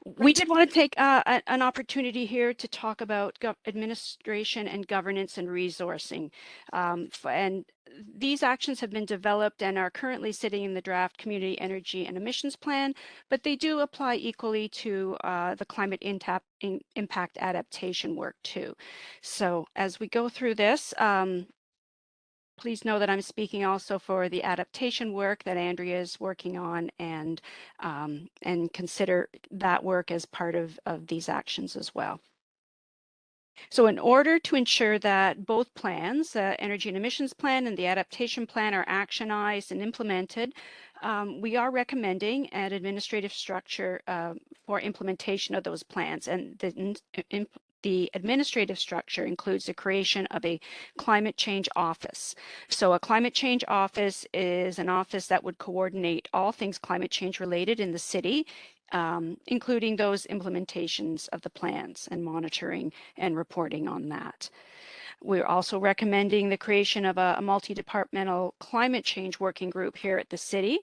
We did want to take an opportunity here to talk about administration and governance and resourcing. And these actions have been developed and are currently sitting in the draft community energy and emissions plan, but they do apply equally to the climate impact adaptation work too. So as we go through this, please know that I'm speaking also for the adaptation work that Andrea is working on, and consider that work as part of these actions as well. So in order to ensure that both plans, the energy and emissions plan and the adaptation plan, are actionized and implemented, we are recommending an administrative structure for implementation of those plans. And the administrative structure includes the creation of a climate change office. So a climate change office is an office that would coordinate all things climate change related in the city, including those implementations of the plans and monitoring and reporting on that. We're also recommending the creation of a multi-departmental climate change working group here at the city,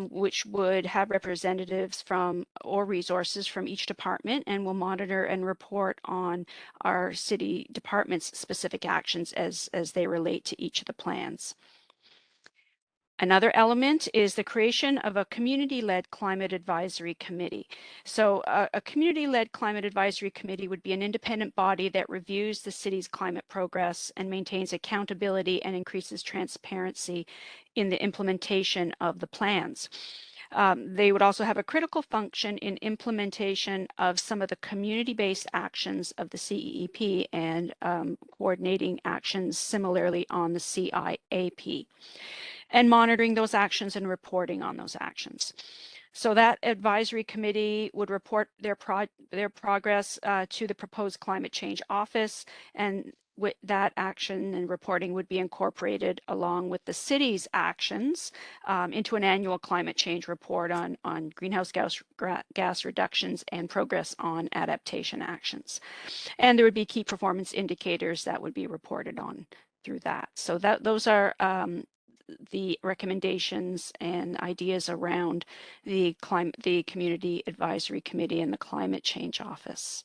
which would have representatives from or resources from each department, and will monitor and report on our city department's specific actions as they relate to each of the plans. Another element is the creation of a community-led climate advisory committee. So a community-led climate advisory committee would be an independent body that reviews the city's climate progress and maintains accountability and increases transparency in the implementation of the plans. They would also have a critical function in implementation of some of the community-based actions of the CEEP and coordinating actions similarly on the CIAP, and monitoring those actions and reporting on those actions. So that advisory committee would report their progress to the proposed climate change office, and with that action and reporting would be incorporated along with the city's actions into an annual climate change report on greenhouse gas reductions and progress on adaptation actions. And there would be key performance indicators that would be reported on through that. So those are the recommendations and ideas around the Community Advisory Committee and the Climate Change Office.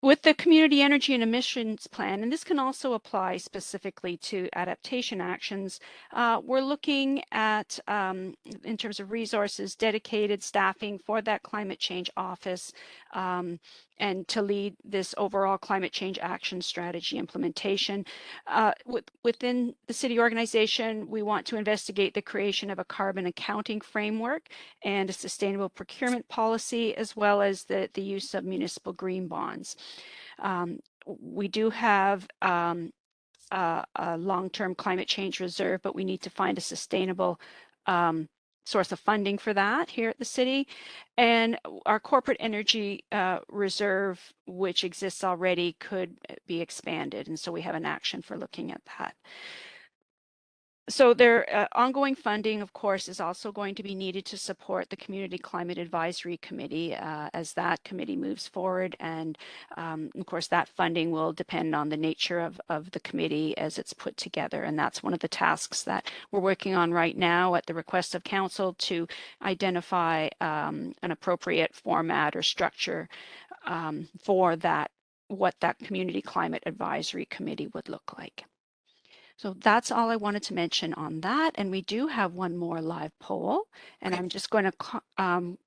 With the Community Energy and Emissions Plan, and this can also apply specifically to adaptation actions, we're looking at, in terms of resources, dedicated staffing for that climate change office, and to lead this overall climate change action strategy implementation. Within the city organization, we want to investigate the creation of a carbon accounting framework and a sustainable procurement policy, as well as the use of municipal green bonds. We do have a long-term climate change reserve, but we need to find a sustainable source of funding for that here at the city. And our corporate energy reserve, which exists already, could be expanded. And so we have an action for looking at that. So their ongoing funding, of course, is also going to be needed to support the Community Climate Advisory Committee as that committee moves forward. And of course, that funding will depend on the nature of the committee as it's put together. And that's one of the tasks that we're working on right now at the request of council, to identify an appropriate format or structure for that, what that Community Climate Advisory Committee would look like. So that's all I wanted to mention on that. And we do have one more live poll, and I'm just going to,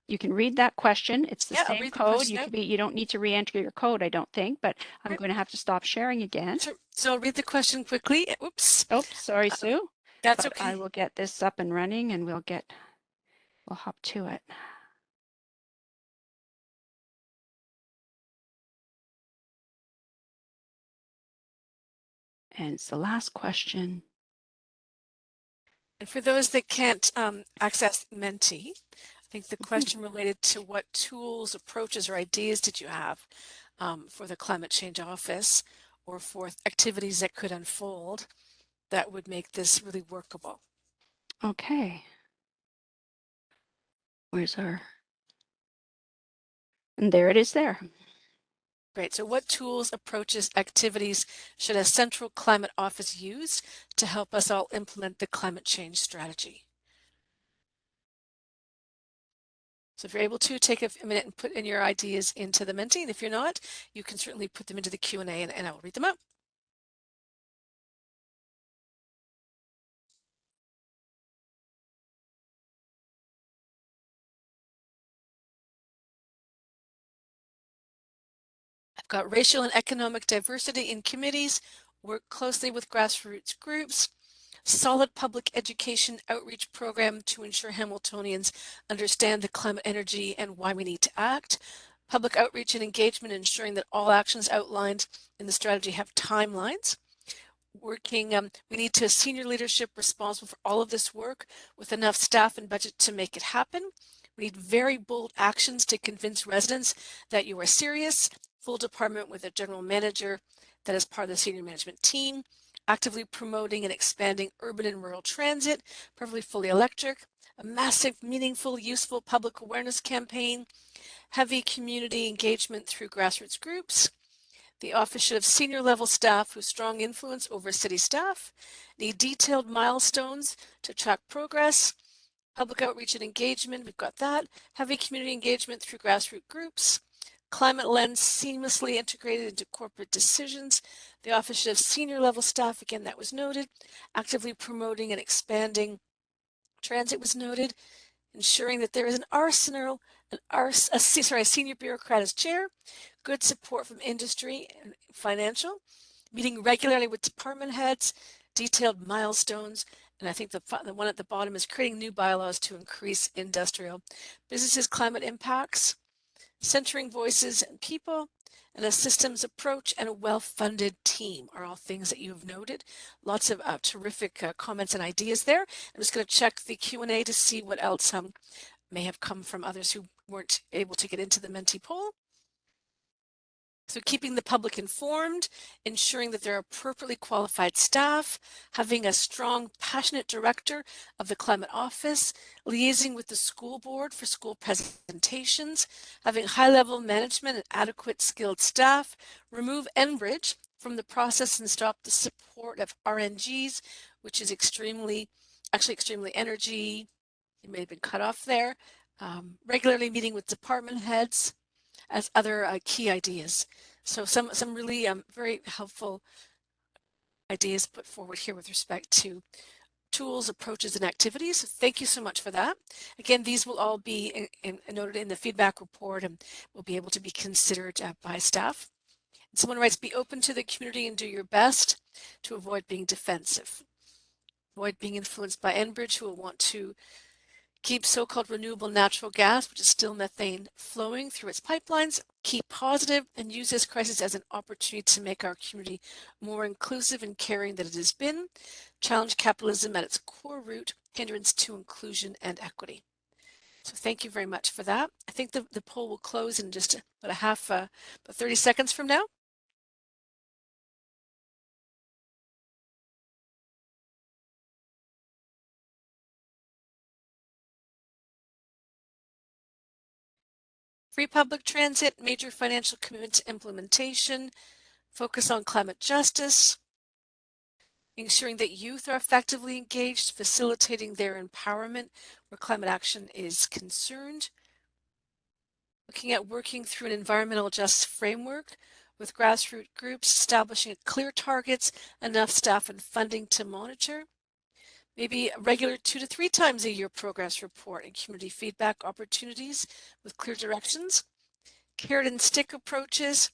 you can read that question. It's the same code. You don't need to re-enter your code, I don't think, but I'm going to have to stop sharing again. So I'll read the question quickly. Oops. Oh, sorry, Sue. That's okay. I will get this up and running, and we'll hop to it. And it's the last question. And for those that can't access Menti, I think the question related to what tools, approaches, or ideas did you have for the Climate Change Office, or for activities that could unfold that would make this really workable? Okay. Where's our... And there it is there. Great. So what tools, approaches, activities should a central climate office use to help us all implement the climate change strategy? So if you're able to, take a minute and put in your ideas into the Menti. And if you're not, you can certainly put them into the Q&A and I will read them out. I've got racial and economic diversity in committees, work closely with grassroots groups, solid public education outreach program to ensure Hamiltonians understand the climate energy and why we need to act, public outreach and engagement, ensuring that all actions outlined in the strategy have timelines. We need to senior leadership responsible for all of this work with enough staff and budget to make it happen. We need very bold actions to convince residents that you are serious. Full department with a general manager that is part of the senior management team, actively promoting and expanding urban and rural transit, preferably fully electric, a massive, meaningful, useful public awareness campaign, heavy community engagement through grassroots groups. The office should have senior level staff with strong influence over city staff, need detailed milestones to track progress, public outreach and engagement, we've got that, heavy community engagement through grassroots groups, climate lens seamlessly integrated into corporate decisions. The office should have senior level staff, again, that was noted, actively promoting and expanding transit was noted, ensuring that there is an arsenal, a senior bureaucrat as chair, good support from industry and financial, meeting regularly with department heads, detailed milestones, and I think the one at the bottom is creating new bylaws to increase industrial businesses' climate impacts, centering voices and people, and a systems approach and a well-funded team are all things that you have noted. Lots of terrific comments and ideas there. I'm just going to check the Q&A to see what else may have come from others who weren't able to get into the Menti poll. So keeping the public informed, ensuring that there are appropriately qualified staff, having a strong, passionate director of the climate office, liaising with the school board for school presentations, having high-level management and adequate skilled staff, remove Enbridge from the process and stop the support of RNGs, which is extremely energy, it may have been cut off there, regularly meeting with department heads, as other key ideas. So some really very helpful ideas put forward here with respect to tools, approaches, and activities. So thank you so much for that. Again, these will all be noted in the feedback report and will be able to be considered by staff. And someone writes, be open to the community and do your best to avoid being defensive. Avoid being influenced by Enbridge, who will want to keep so-called renewable natural gas, which is still methane, flowing through its pipelines. Keep positive and use this crisis as an opportunity to make our community more inclusive and caring than it has been. Challenge capitalism at its core root, hindrance to inclusion and equity. So thank you very much for that. I think the poll will close in just about 30 seconds from now. Free public transit, major financial commitment to implementation, focus on climate justice, ensuring that youth are effectively engaged, facilitating their empowerment where climate action is concerned, looking at working through an environmental justice framework with grassroots groups, establishing clear targets, enough staff and funding to monitor, maybe a regular 2 to 3 times a year progress report and community feedback opportunities with clear directions, carrot and stick approaches,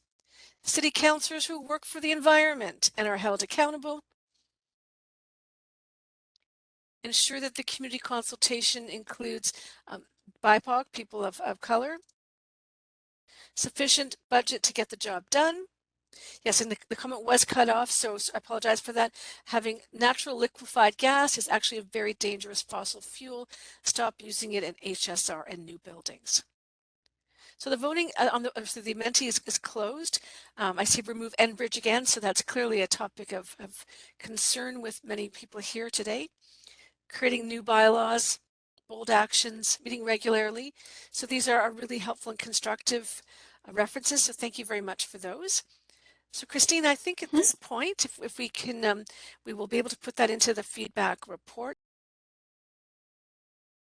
city councilors who work for the environment and are held accountable, ensure that the community consultation includes BIPOC, people of color, sufficient budget to get the job done. Yes, and the comment was cut off, so I apologize for that. Having natural liquefied gas is actually a very dangerous fossil fuel. Stop using it in HSR and new buildings. So the voting on the Menti is closed. I see remove Enbridge again, so that's clearly a topic of concern with many people here today. Creating new bylaws, bold actions, meeting regularly. So these are really helpful and constructive references. So thank you very much for those. So Christine, I think at this point, if we can, we will be able to put that into the feedback report.